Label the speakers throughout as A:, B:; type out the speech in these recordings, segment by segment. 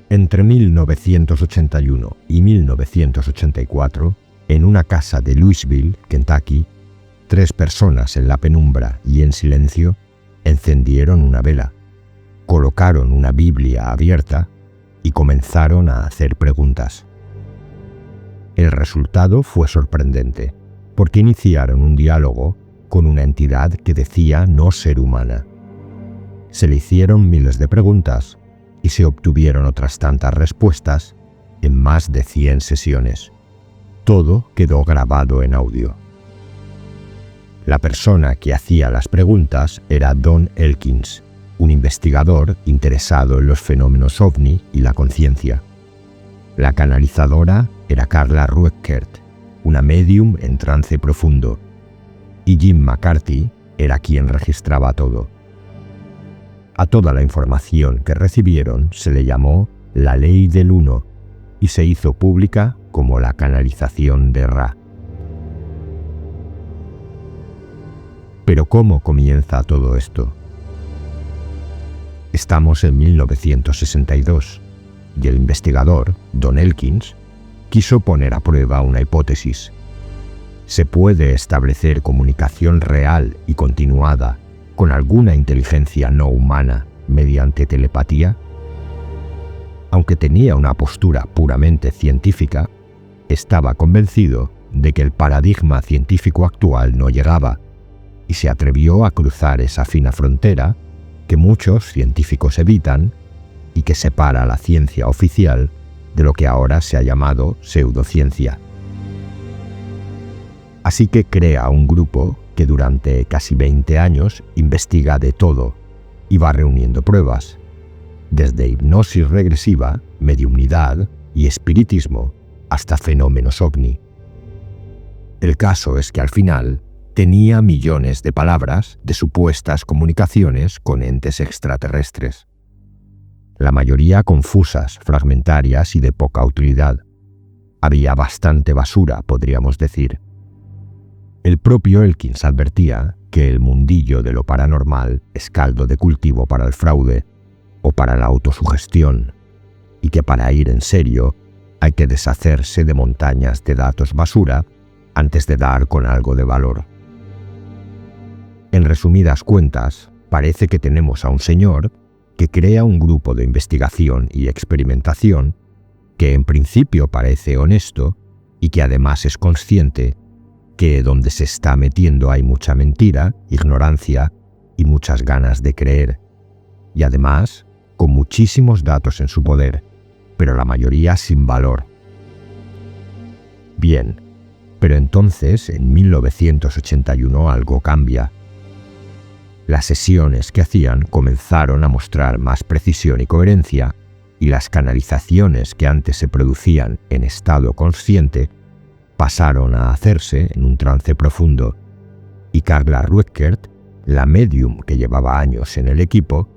A: Entre 1981 y 1984, en una casa de Louisville, Kentucky, 3 personas en la penumbra y en silencio encendieron una vela, colocaron una Biblia abierta y comenzaron a hacer preguntas. El resultado fue sorprendente, porque iniciaron un diálogo con una entidad que decía no ser humana. Se le hicieron miles de preguntas y se obtuvieron otras tantas respuestas en más de 100 sesiones. Todo quedó grabado en audio. La persona que hacía las preguntas era Don Elkins, un investigador interesado en los fenómenos ovni y la conciencia. La canalizadora era Carla Rueckert, una medium en trance profundo, y Jim McCarthy era quien registraba todo. A toda la información que recibieron se le llamó la Ley del Uno y se hizo pública como la canalización de Ra. Pero ¿cómo comienza todo esto? Estamos en 1962 y el investigador, Don Elkins, quiso poner a prueba una hipótesis. ¿Se puede establecer comunicación real y continuada con alguna inteligencia no humana mediante telepatía? Aunque tenía una postura puramente científica, estaba convencido de que el paradigma científico actual no llegaba y se atrevió a cruzar esa fina frontera que muchos científicos evitan y que separa la ciencia oficial de lo que ahora se ha llamado pseudociencia. Así que crea un grupo que durante casi 20 años investiga de todo y va reuniendo pruebas, desde hipnosis regresiva, mediumnidad y espiritismo hasta fenómenos ovni. El caso es que al final tenía millones de palabras de supuestas comunicaciones con entes extraterrestres. La mayoría confusas, fragmentarias y de poca utilidad. Había bastante basura, podríamos decir. El propio Elkins advertía que el mundillo de lo paranormal es caldo de cultivo para el fraude o para la autosugestión, y que para ir en serio hay que deshacerse de montañas de datos basura antes de dar con algo de valor. En resumidas cuentas, parece que tenemos a un señor que crea un grupo de investigación y experimentación que en principio parece honesto y que además es consciente que donde se está metiendo hay mucha mentira, ignorancia y muchas ganas de creer, y además con muchísimos datos en su poder, pero la mayoría sin valor. Bien, pero entonces en 1981 algo cambia. Las sesiones que hacían comenzaron a mostrar más precisión y coherencia, y las canalizaciones que antes se producían en estado consciente pasaron a hacerse en un trance profundo, y Carla Rueckert, la medium que llevaba años en el equipo,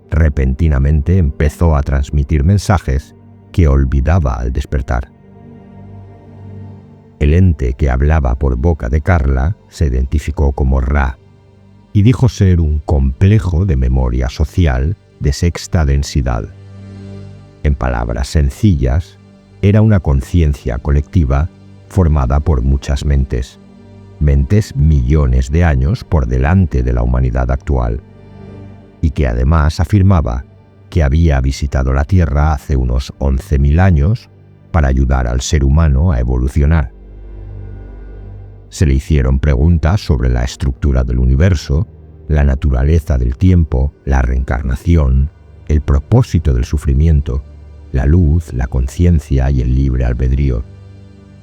A: repentinamente empezó a transmitir mensajes que olvidaba al despertar. El ente que hablaba por boca de Carla se identificó como Ra y dijo ser un complejo de memoria social de sexta densidad. En palabras sencillas, era una conciencia colectiva formada por muchas mentes millones de años por delante de la humanidad actual, y que además afirmaba que había visitado la Tierra hace unos 11.000 años para ayudar al ser humano a evolucionar. Se le hicieron preguntas sobre la estructura del universo, la naturaleza del tiempo, la reencarnación, el propósito del sufrimiento, la luz, la conciencia y el libre albedrío.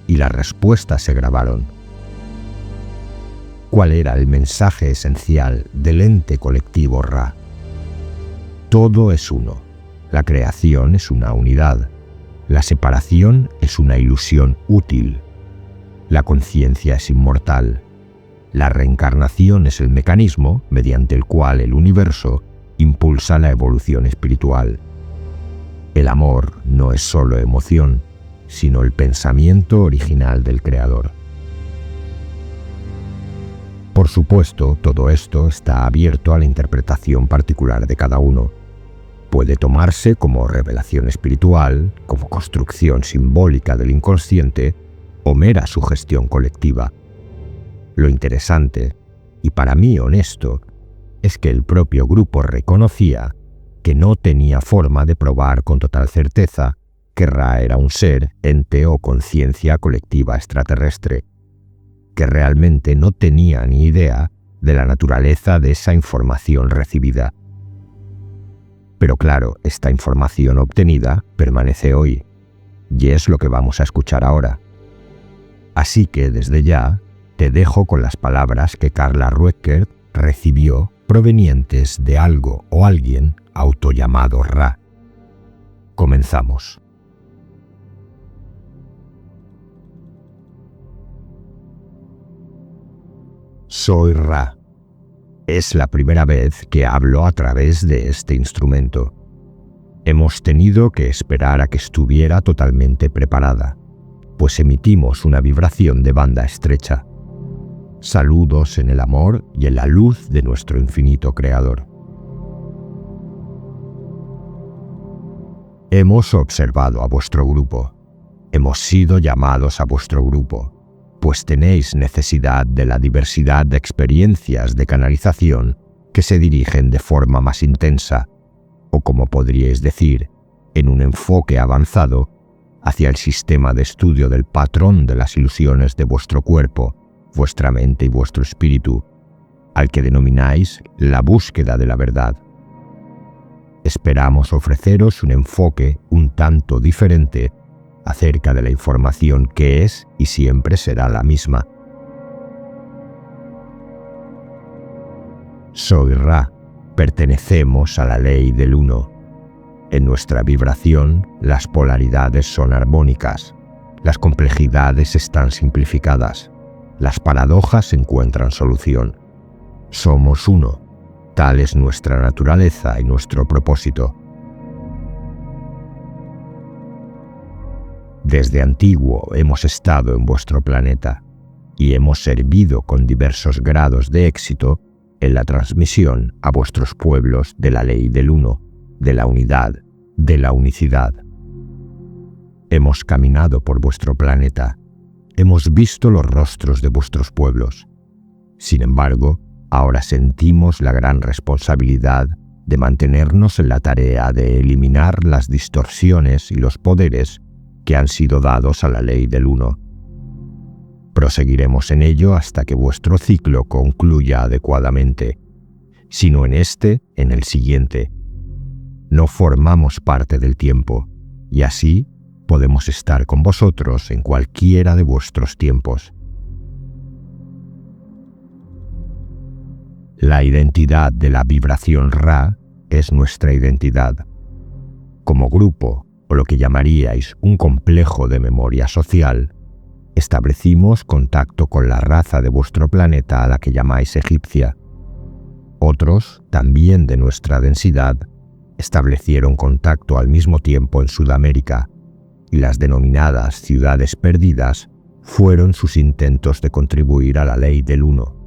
A: Y las respuestas se grabaron. ¿Cuál era el mensaje esencial del ente colectivo Ra? Todo es uno. La creación es una unidad. La separación es una ilusión útil. La conciencia es inmortal. La reencarnación es el mecanismo mediante el cual el universo impulsa la evolución espiritual. El amor no es solo emoción, sino el pensamiento original del Creador. Por supuesto, todo esto está abierto a la interpretación particular de cada uno. Puede tomarse como revelación espiritual, como construcción simbólica del inconsciente o mera sugestión colectiva. Lo interesante, y para mí honesto, es que el propio grupo reconocía que no tenía forma de probar con total certeza que Ra era un ser, ente o conciencia colectiva extraterrestre, que realmente no tenía ni idea de la naturaleza de esa información recibida. Pero claro, esta información obtenida permanece hoy, y es lo que vamos a escuchar ahora. Así que desde ya te dejo con las palabras que Carla Rueckert recibió provenientes de algo o alguien autollamado Ra. Comenzamos. Soy Ra. Es la primera vez que hablo a través de este instrumento. Hemos tenido que esperar a que estuviera totalmente preparada, pues emitimos una vibración de banda estrecha. Saludos en el amor y en la luz de nuestro infinito Creador. Hemos observado a vuestro grupo. Hemos sido llamados a vuestro grupo, pues tenéis necesidad de la diversidad de experiencias de canalización que se dirigen de forma más intensa, o como podríais decir, en un enfoque avanzado hacia el sistema de estudio del patrón de las ilusiones de vuestro cuerpo, vuestra mente y vuestro espíritu, al que denomináis la búsqueda de la verdad. Esperamos ofreceros un enfoque un tanto diferente acerca de la información que es y siempre será la misma. Soy Ra, pertenecemos a la ley del uno. En nuestra vibración, las polaridades son armónicas, las complejidades están simplificadas, las paradojas encuentran solución. Somos uno, tal es nuestra naturaleza y nuestro propósito. Desde antiguo hemos estado en vuestro planeta y hemos servido con diversos grados de éxito en la transmisión a vuestros pueblos de la ley del uno, de la unidad, de la unicidad. Hemos caminado por vuestro planeta, hemos visto los rostros de vuestros pueblos. Sin embargo, ahora sentimos la gran responsabilidad de mantenernos en la tarea de eliminar las distorsiones y los poderes que han sido dados a la ley del uno. Proseguiremos en ello hasta que vuestro ciclo concluya adecuadamente, sino en este, en el siguiente. No formamos parte del tiempo, y así podemos estar con vosotros en cualquiera de vuestros tiempos. La identidad de la vibración Ra es nuestra identidad. Como grupo, o lo que llamaríais un complejo de memoria social, establecimos contacto con la raza de vuestro planeta a la que llamáis egipcia. Otros, también de nuestra densidad, establecieron contacto al mismo tiempo en Sudamérica, y las denominadas ciudades perdidas fueron sus intentos de contribuir a la ley del uno.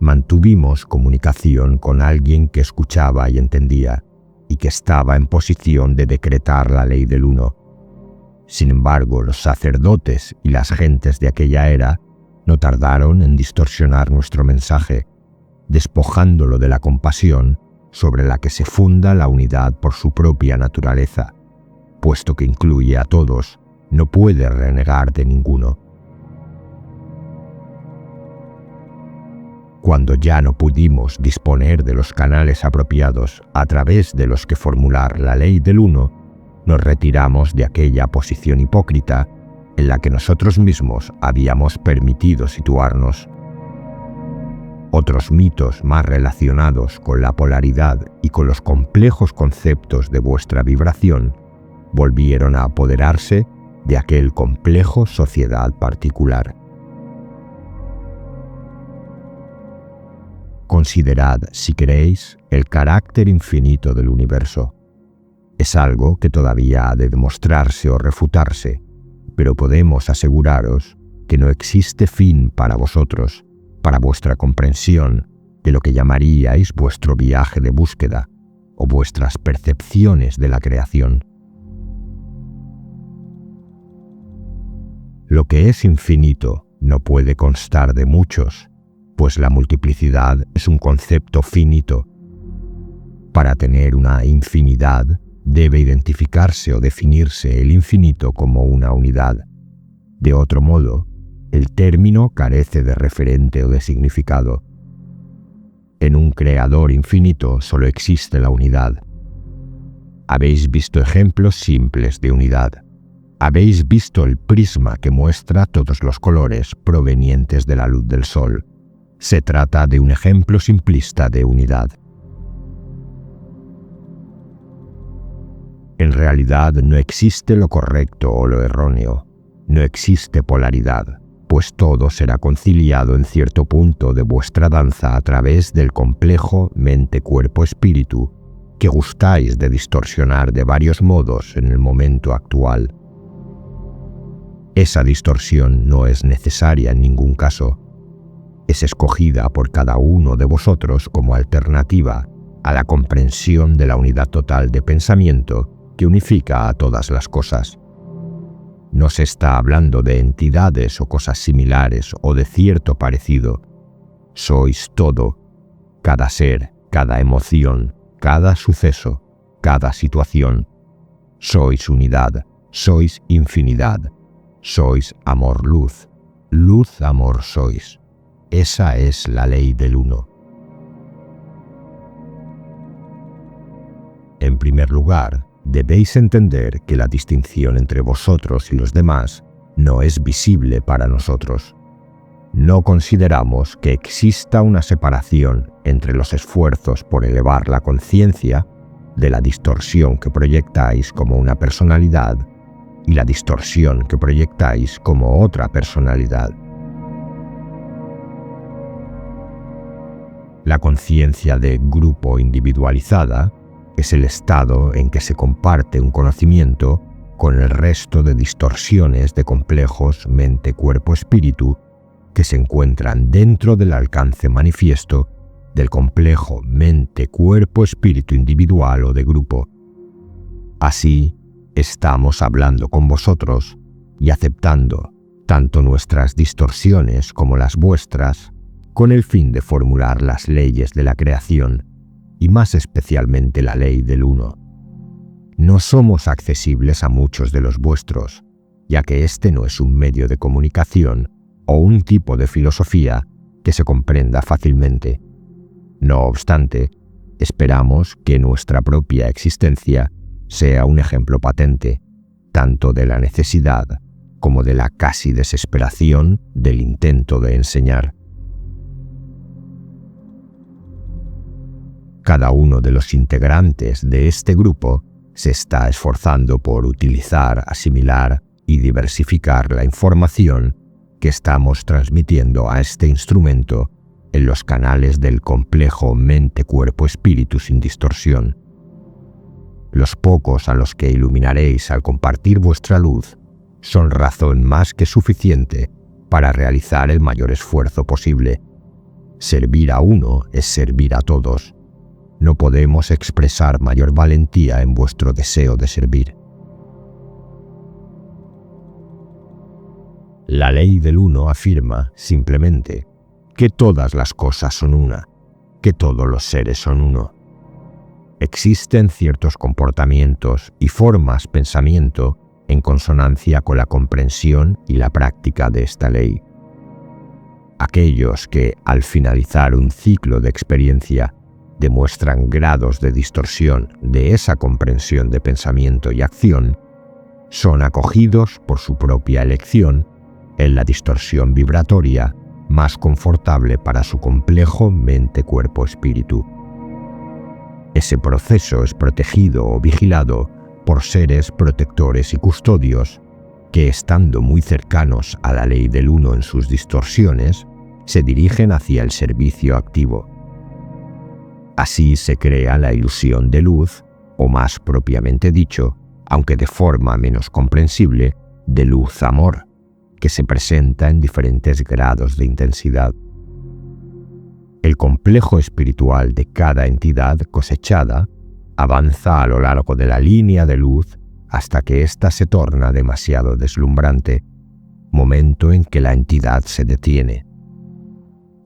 A: Mantuvimos comunicación con alguien que escuchaba y entendía, y que estaba en posición de decretar la ley del uno. Sin embargo, los sacerdotes y las gentes de aquella era no tardaron en distorsionar nuestro mensaje, despojándolo de la compasión sobre la que se funda la unidad por su propia naturaleza, puesto que incluye a todos, no puede renegar de ninguno. Cuando ya no pudimos disponer de los canales apropiados a través de los que formular la ley del uno, nos retiramos de aquella posición hipócrita en la que nosotros mismos habíamos permitido situarnos. Otros mitos más relacionados con la polaridad y con los complejos conceptos de vuestra vibración volvieron a apoderarse de aquel complejo sociedad particular. Considerad, si queréis, el carácter infinito del universo. Es algo que todavía ha de demostrarse o refutarse, pero podemos aseguraros que no existe fin para vosotros, para vuestra comprensión, de lo que llamaríais vuestro viaje de búsqueda o vuestras percepciones de la creación. Lo que es infinito no puede constar de muchos, pues la multiplicidad es un concepto finito. Para tener una infinidad, debe identificarse o definirse el infinito como una unidad. De otro modo, el término carece de referente o de significado. En un creador infinito solo existe la unidad. Habéis visto ejemplos simples de unidad. Habéis visto el prisma que muestra todos los colores provenientes de la luz del sol. Se trata de un ejemplo simplista de unidad. En realidad no existe lo correcto o lo erróneo. No existe polaridad, pues todo será conciliado en cierto punto de vuestra danza a través del complejo mente-cuerpo-espíritu que gustáis de distorsionar de varios modos en el momento actual. Esa distorsión no es necesaria en ningún caso. Es escogida por cada uno de vosotros como alternativa a la comprensión de la unidad total de pensamiento que unifica a todas las cosas. No se está hablando de entidades o cosas similares o de cierto parecido. Sois todo, cada ser, cada emoción, cada suceso, cada situación. Sois unidad, sois infinidad, sois amor-luz, luz-amor sois. Esa es la ley del uno. En primer lugar, debéis entender que la distinción entre vosotros y los demás no es visible para nosotros. No consideramos que exista una separación entre los esfuerzos por elevar la conciencia de la distorsión que proyectáis como una personalidad y la distorsión que proyectáis como otra personalidad. La conciencia de grupo individualizada es el estado en que se comparte un conocimiento con el resto de distorsiones de complejos mente-cuerpo-espíritu que se encuentran dentro del alcance manifiesto del complejo mente-cuerpo-espíritu individual o de grupo. Así, estamos hablando con vosotros y aceptando tanto nuestras distorsiones como las vuestras con el fin de formular las leyes de la creación y más especialmente la ley del uno. No somos accesibles a muchos de los vuestros, ya que este no es un medio de comunicación o un tipo de filosofía que se comprenda fácilmente. No obstante, esperamos que nuestra propia existencia sea un ejemplo patente, tanto de la necesidad como de la casi desesperación del intento de enseñar. Cada uno de los integrantes de este grupo se está esforzando por utilizar, asimilar y diversificar la información que estamos transmitiendo a este instrumento en los canales del complejo mente-cuerpo-espíritu sin distorsión. Los pocos a los que iluminaréis al compartir vuestra luz son razón más que suficiente para realizar el mayor esfuerzo posible. Servir a uno es servir a todos. No podemos expresar mayor valentía en vuestro deseo de servir. La ley del uno afirma, simplemente, que todas las cosas son una, que todos los seres son uno. Existen ciertos comportamientos y formas pensamiento en consonancia con la comprensión y la práctica de esta ley. Aquellos que, al finalizar un ciclo de experiencia, demuestran grados de distorsión de esa comprensión de pensamiento y acción, son acogidos por su propia elección en la distorsión vibratoria más confortable para su complejo mente-cuerpo-espíritu. Ese proceso es protegido o vigilado por seres protectores y custodios que, estando muy cercanos a la ley del uno en sus distorsiones, se dirigen hacia el servicio activo. Así se crea la ilusión de luz, o más propiamente dicho, aunque de forma menos comprensible, de luz-amor, que se presenta en diferentes grados de intensidad. El complejo espiritual de cada entidad cosechada avanza a lo largo de la línea de luz hasta que ésta se torna demasiado deslumbrante, momento en que la entidad se detiene.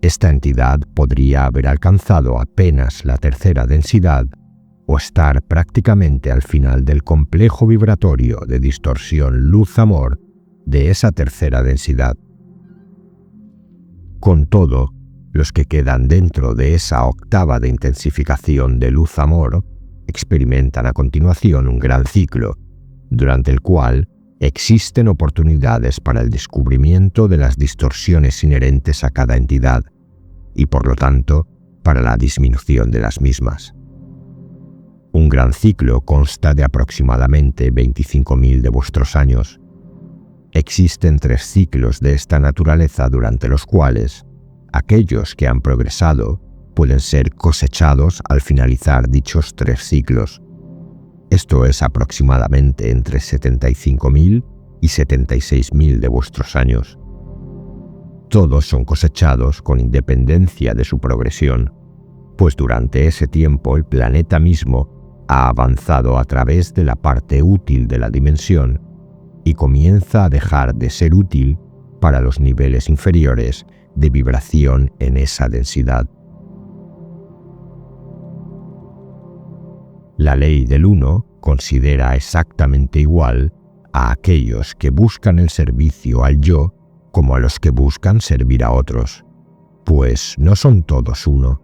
A: Esta entidad podría haber alcanzado apenas la tercera densidad o estar prácticamente al final del complejo vibratorio de distorsión luz-amor de esa tercera densidad. Con todo, los que quedan dentro de esa octava de intensificación de luz-amor experimentan a continuación un gran ciclo, durante el cual existen oportunidades para el descubrimiento de las distorsiones inherentes a cada entidad y, por lo tanto, para la disminución de las mismas. Un gran ciclo consta de aproximadamente 25.000 de vuestros años. Existen 3 ciclos de esta naturaleza durante los cuales aquellos que han progresado pueden ser cosechados al finalizar dichos 3 ciclos. Esto es aproximadamente entre 75.000 y 76.000 de vuestros años. Todos son cosechados con independencia de su progresión, pues durante ese tiempo el planeta mismo ha avanzado a través de la parte útil de la dimensión y comienza a dejar de ser útil para los niveles inferiores de vibración en esa densidad. La ley del uno considera exactamente igual a aquellos que buscan el servicio al yo como a los que buscan servir a otros, pues no son todos uno.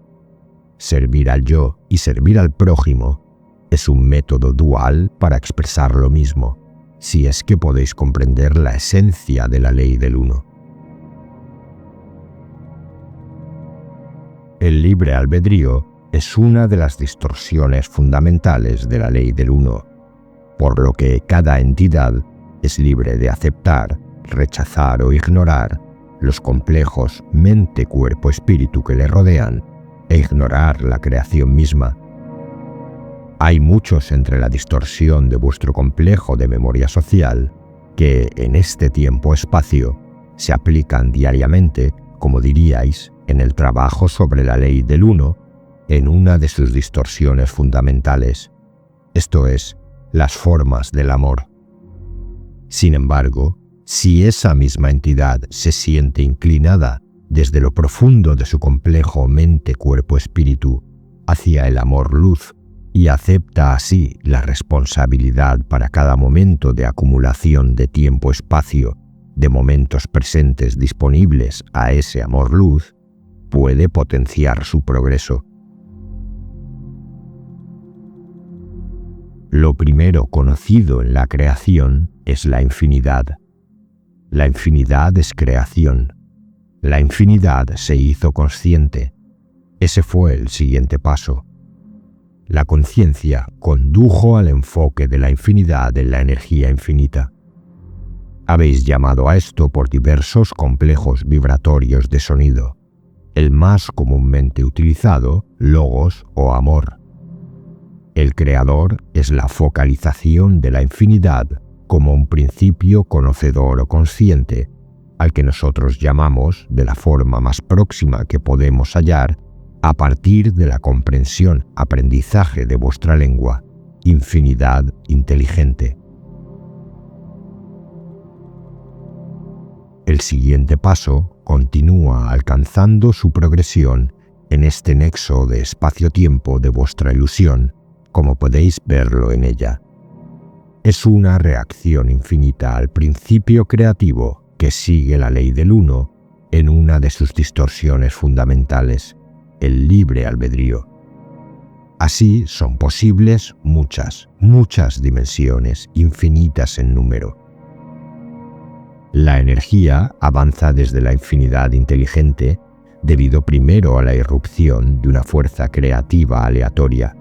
A: Servir al yo y servir al prójimo es un método dual para expresar lo mismo, si es que podéis comprender la esencia de la ley del uno. El libre albedrío es una de las distorsiones fundamentales de la ley del uno, por lo que cada entidad es libre de aceptar, rechazar o ignorar los complejos mente, cuerpo, espíritu que le rodean e ignorar la creación misma. Hay muchos entre la distorsión de vuestro complejo de memoria social que en este tiempo-espacio se aplican diariamente, como diríais, en el trabajo sobre la ley del uno, en una de sus distorsiones fundamentales, esto es, las formas del amor. Sin embargo, si esa misma entidad se siente inclinada desde lo profundo de su complejo mente, cuerpo, espíritu hacia el amor-luz y acepta así la responsabilidad para cada momento de acumulación de tiempo-espacio de momentos presentes disponibles a ese amor-luz, puede potenciar su progreso. Lo primero conocido en la creación es la infinidad. La infinidad es creación. La infinidad se hizo consciente. Ese fue el siguiente paso. La conciencia condujo al enfoque de la infinidad en la energía infinita. Habéis llamado a esto por diversos complejos vibratorios de sonido. El más comúnmente utilizado, logos o amor. El creador es la focalización de la infinidad como un principio conocedor o consciente, al que nosotros llamamos de la forma más próxima que podemos hallar a partir de la comprensión, aprendizaje de vuestra lengua, infinidad inteligente. El siguiente paso continúa alcanzando su progresión en este nexo de espacio-tiempo de vuestra ilusión, como podéis verlo en ella. Es una reacción infinita al principio creativo que sigue la ley del uno en una de sus distorsiones fundamentales, el libre albedrío. Así son posibles muchas dimensiones infinitas en número. La energía avanza desde la infinidad inteligente debido primero a la irrupción de una fuerza creativa aleatoria,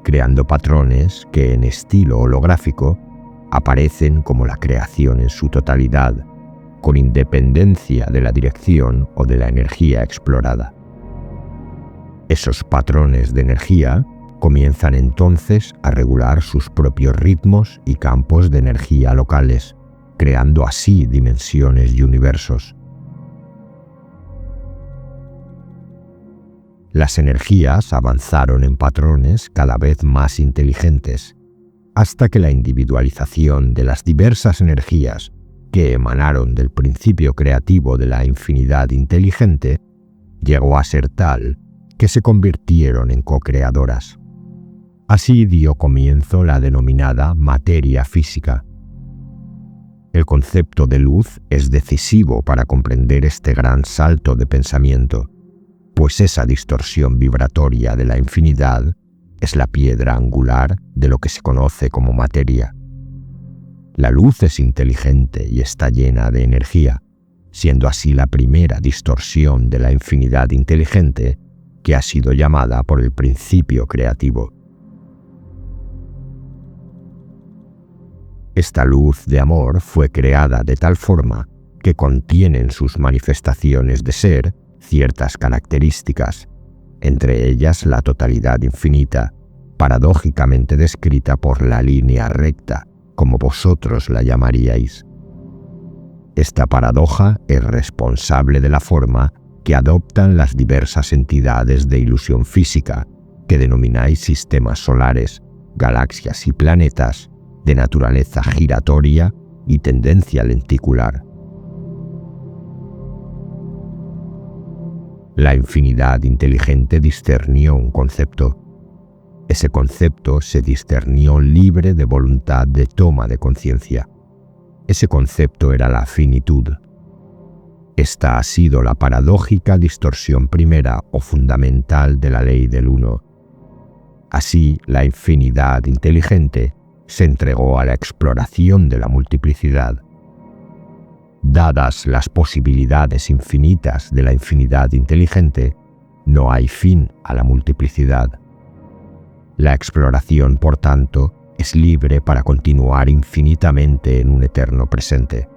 A: creando patrones que en estilo holográfico aparecen como la creación en su totalidad, con independencia de la dirección o de la energía explorada. Esos patrones de energía comienzan entonces a regular sus propios ritmos y campos de energía locales, creando así dimensiones y universos. las energías avanzaron en patrones cada vez más inteligentes, hasta que la individualización de las diversas energías que emanaron del principio creativo de la infinidad inteligente llegó a ser tal que se convirtieron en co-creadoras. Así dio comienzo la denominada materia física. El concepto de luz es decisivo para comprender este gran salto de pensamiento, pues esa distorsión vibratoria de la infinidad es la piedra angular de lo que se conoce como materia. La luz es inteligente y está llena de energía, siendo así la primera distorsión de la infinidad inteligente que ha sido llamada por el principio creativo. Esta luz de amor fue creada de tal forma que contiene en sus manifestaciones de ser ciertas características, entre ellas la totalidad infinita, paradójicamente descrita por la línea recta, como vosotros la llamaríais. Esta paradoja es responsable de la forma que adoptan las diversas entidades de ilusión física que denomináis sistemas solares, galaxias y planetas de naturaleza giratoria y tendencia lenticular. La infinidad inteligente discernió un concepto. Ese concepto se discernió libre de voluntad de toma de conciencia. Ese concepto era la finitud. Esta ha sido la paradójica distorsión primera o fundamental de la ley del uno. Así, la infinidad inteligente se entregó a la exploración de la multiplicidad. Dadas las posibilidades infinitas de la infinidad inteligente, no hay fin a la multiplicidad. La exploración, por tanto, es libre para continuar infinitamente en un eterno presente.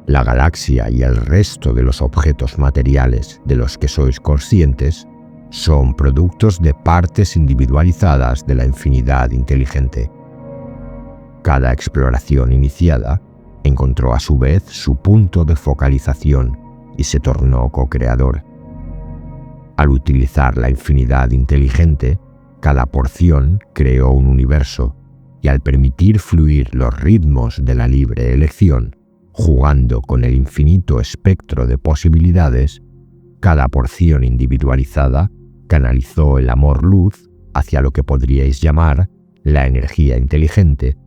A: La galaxia y el resto de los objetos materiales de los que sois conscientes son productos de partes individualizadas de la infinidad inteligente. Cada exploración iniciada encontró a su vez su punto de focalización y se tornó co-creador. Al utilizar la infinidad inteligente, cada porción creó un universo, y al permitir fluir los ritmos de la libre elección, jugando con el infinito espectro de posibilidades, cada porción individualizada canalizó el amor-luz hacia lo que podríais llamar la energía inteligente,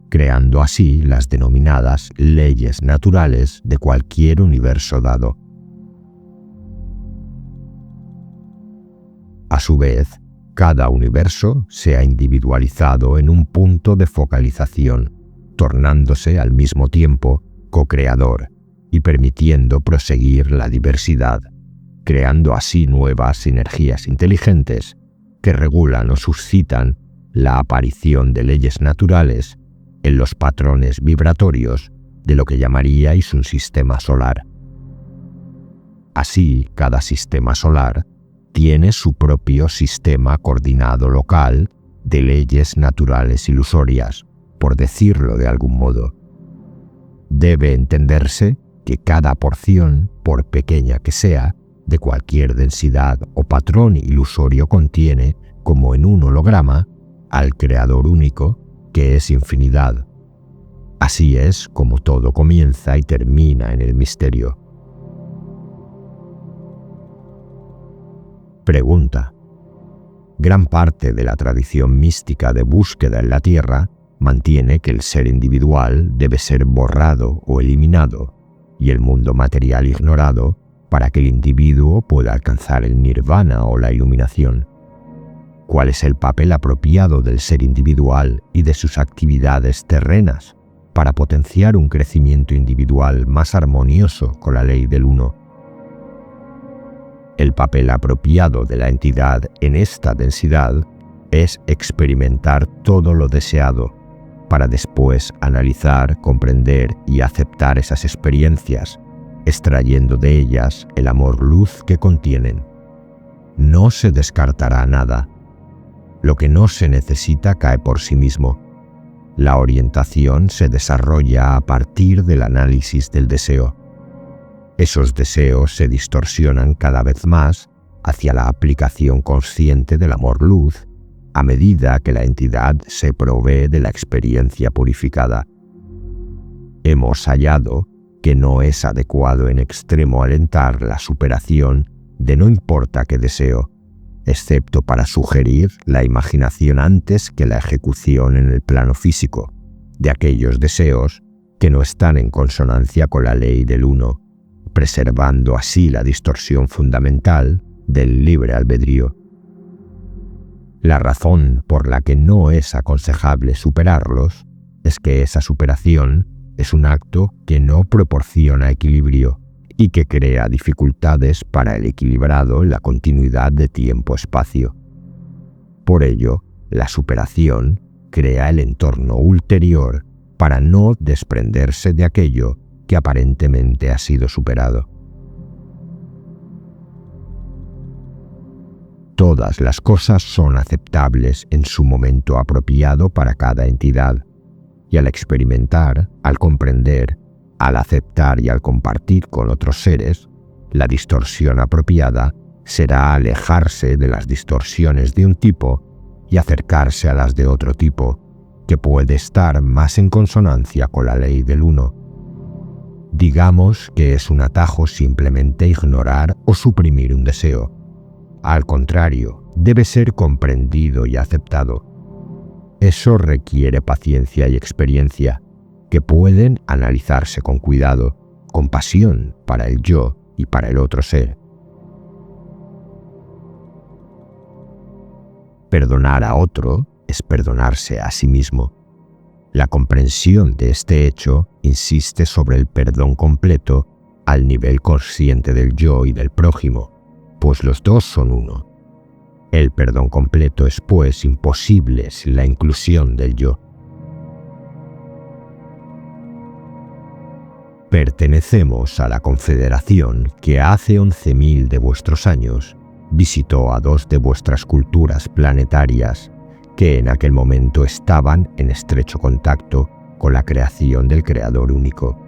A: creando así las denominadas leyes naturales de cualquier universo dado. A su vez, cada universo se ha individualizado en un punto de focalización, tornándose al mismo tiempo co-creador y permitiendo proseguir la diversidad, creando así nuevas energías inteligentes que regulan o suscitan la aparición de leyes naturales en los patrones vibratorios de lo que llamaríais un sistema solar. Así, cada sistema solar tiene su propio sistema coordinado local de leyes naturales ilusorias, por decirlo de algún modo. Debe entenderse que cada porción, por pequeña que sea, de cualquier densidad o patrón ilusorio contiene, como en un holograma, al creador único, que es infinidad. Así es como todo comienza y termina en el misterio. Pregunta. Gran parte de la tradición mística de búsqueda en la Tierra mantiene que el ser individual debe ser borrado o eliminado y el mundo material ignorado para que el individuo pueda alcanzar el nirvana o la iluminación. ¿Cuál es el papel apropiado del ser individual y de sus actividades terrenas para potenciar un crecimiento individual más armonioso con la ley del uno? El papel apropiado de la entidad en esta densidad es experimentar todo lo deseado, para después analizar, comprender y aceptar esas experiencias, extrayendo de ellas el amor-luz que contienen. No se descartará nada. Lo que no se necesita cae por sí mismo. La orientación se desarrolla a partir del análisis del deseo. Esos deseos se distorsionan cada vez más hacia la aplicación consciente del amor-luz a medida que la entidad se provee de la experiencia purificada. Hemos hallado que no es adecuado en extremo alentar la superación de no importa qué deseo, excepto para sugerir la imaginación antes que la ejecución en el plano físico de aquellos deseos que no están en consonancia con la ley del uno, preservando así la distorsión fundamental del libre albedrío. La razón por la que no es aconsejable superarlos es que esa superación es un acto que no proporciona equilibrio y que crea dificultades para el equilibrado en la continuidad de tiempo-espacio. Por ello, la superación crea el entorno ulterior para no desprenderse de aquello que aparentemente ha sido superado. Todas las cosas son aceptables en su momento apropiado para cada entidad, y al experimentar, al comprender, al aceptar y al compartir con otros seres, la distorsión apropiada será alejarse de las distorsiones de un tipo y acercarse a las de otro tipo, que puede estar más en consonancia con la ley del uno. Digamos que es un atajo simplemente ignorar o suprimir un deseo. Al contrario, debe ser comprendido y aceptado. Eso requiere paciencia y experiencia, que pueden analizarse con cuidado, con pasión para el yo y para el otro ser. Perdonar a otro es perdonarse a sí mismo. La comprensión de este hecho insiste sobre el perdón completo al nivel consciente del yo y del prójimo, pues los dos son uno. El perdón completo es, pues, imposible sin la inclusión del yo. Pertenecemos a la confederación que hace 11.000 de vuestros años visitó a 2 de vuestras culturas planetarias que en aquel momento estaban en estrecho contacto con la creación del Creador único.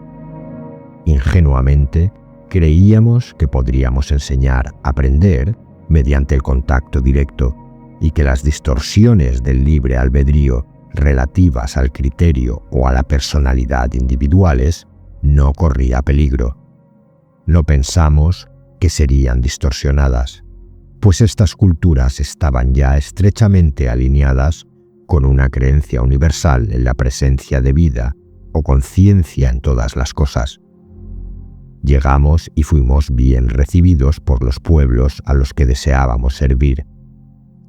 A: Ingenuamente, creíamos que podríamos enseñar a aprender mediante el contacto directo y que las distorsiones del libre albedrío relativas al criterio o a la personalidad individuales no corría peligro. No pensamos que serían distorsionadas, pues estas culturas estaban ya estrechamente alineadas con una creencia universal en la presencia de vida o conciencia en todas las cosas. Llegamos y fuimos bien recibidos por los pueblos a los que deseábamos servir.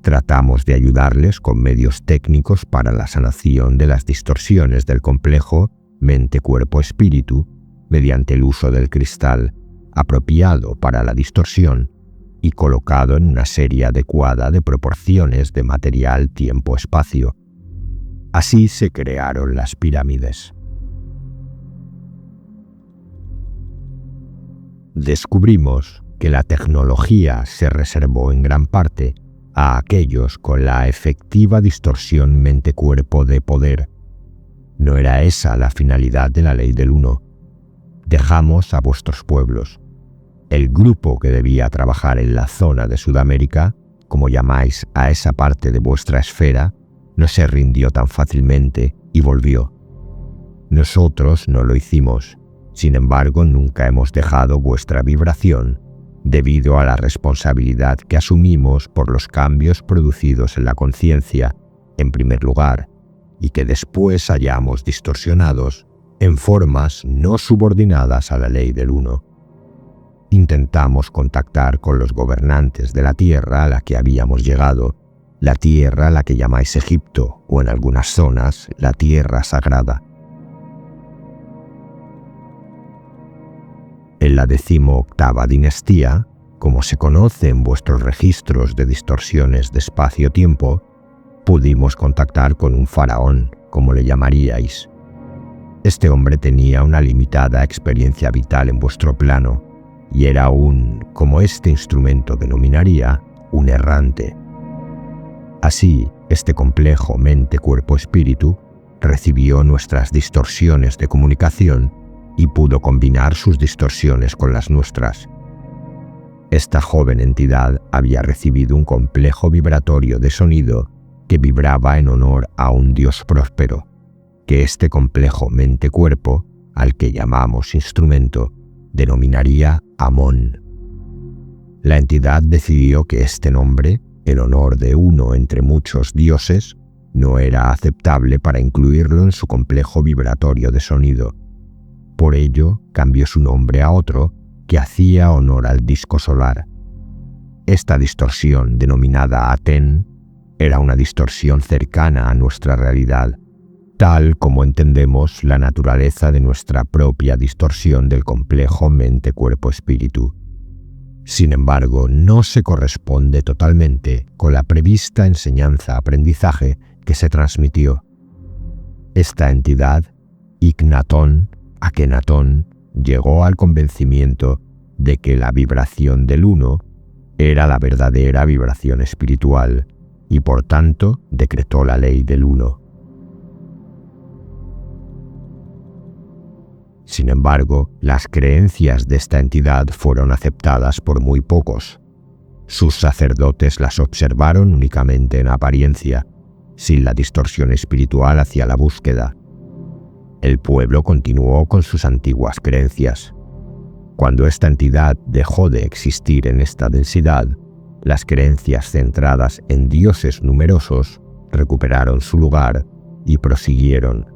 A: Tratamos de ayudarles con medios técnicos para la sanación de las distorsiones del complejo mente-cuerpo-espíritu mediante el uso del cristal apropiado para la distorsión y colocado en una serie adecuada de proporciones de material tiempo-espacio. Así se crearon las pirámides. Descubrimos que la tecnología se reservó en gran parte a aquellos con la efectiva distorsión mente-cuerpo de poder. No era esa la finalidad de la ley del uno. Dejamos a vuestros pueblos. El grupo que debía trabajar en la zona de Sudamérica, como llamáis a esa parte de vuestra esfera, no se rindió tan fácilmente y volvió. Nosotros no lo hicimos. Sin embargo, nunca hemos dejado vuestra vibración, debido a la responsabilidad que asumimos por los cambios producidos en la conciencia, en primer lugar, y que después hayamos distorsionados en formas no subordinadas a la ley del uno. Intentamos contactar con los gobernantes de la tierra a la que habíamos llegado, la tierra a la que llamáis Egipto, o en algunas zonas, la tierra sagrada. En la 18ª dinastía, como se conoce en vuestros registros de distorsiones de espacio-tiempo, pudimos contactar con un faraón, como le llamaríais. Este hombre tenía una limitada experiencia vital en vuestro plano, y era como este instrumento denominaría, un errante. Así, este complejo mente-cuerpo-espíritu recibió nuestras distorsiones de comunicación y pudo combinar sus distorsiones con las nuestras. Esta joven entidad había recibido un complejo vibratorio de sonido que vibraba en honor a un dios próspero, que este complejo mente-cuerpo, al que llamamos instrumento, denominaría Amón. La entidad decidió que este nombre, en honor de uno entre muchos dioses, no era aceptable para incluirlo en su complejo vibratorio de sonido. Por ello, cambió su nombre a otro que hacía honor al disco solar. Esta distorsión, denominada Aten, era una distorsión cercana a nuestra realidad, tal como entendemos la naturaleza de nuestra propia distorsión del complejo mente-cuerpo-espíritu. Sin embargo, no se corresponde totalmente con la prevista enseñanza-aprendizaje que se transmitió. Esta entidad, Akenatón, llegó al convencimiento de que la vibración del Uno era la verdadera vibración espiritual y por tanto decretó la ley del Uno. Sin embargo, las creencias de esta entidad fueron aceptadas por muy pocos. Sus sacerdotes las observaron únicamente en apariencia, sin la distorsión espiritual hacia la búsqueda. El pueblo continuó con sus antiguas creencias. Cuando esta entidad dejó de existir en esta densidad, las creencias centradas en dioses numerosos recuperaron su lugar y prosiguieron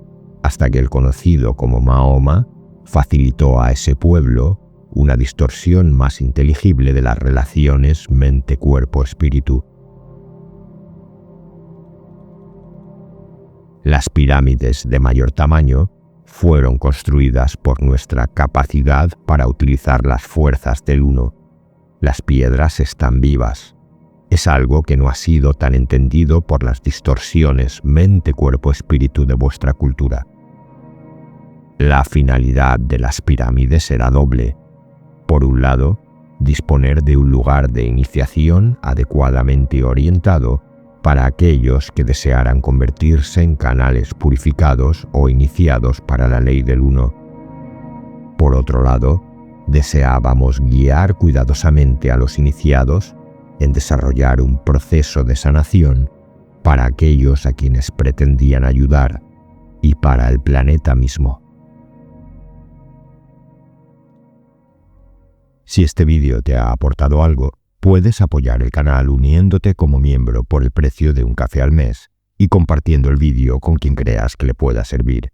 A: hasta que el conocido como Mahoma facilitó a ese pueblo una distorsión más inteligible de las relaciones mente-cuerpo-espíritu. Las pirámides de mayor tamaño fueron construidas por nuestra capacidad para utilizar las fuerzas del Uno. Las piedras están vivas. Es algo que no ha sido tan entendido por las distorsiones mente-cuerpo-espíritu de vuestra cultura. La finalidad de las pirámides era doble. Por un lado, disponer de un lugar de iniciación adecuadamente orientado para aquellos que desearan convertirse en canales purificados o iniciados para la ley del Uno. Por otro lado, deseábamos guiar cuidadosamente a los iniciados en desarrollar un proceso de sanación para aquellos a quienes pretendían ayudar y para el planeta mismo. Si este vídeo te ha aportado algo, puedes apoyar el canal uniéndote como miembro por el precio de un café al mes y compartiendo el vídeo con quien creas que le pueda servir.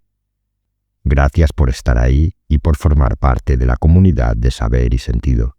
A: Gracias por estar ahí y por formar parte de la comunidad de Saber y Sentido.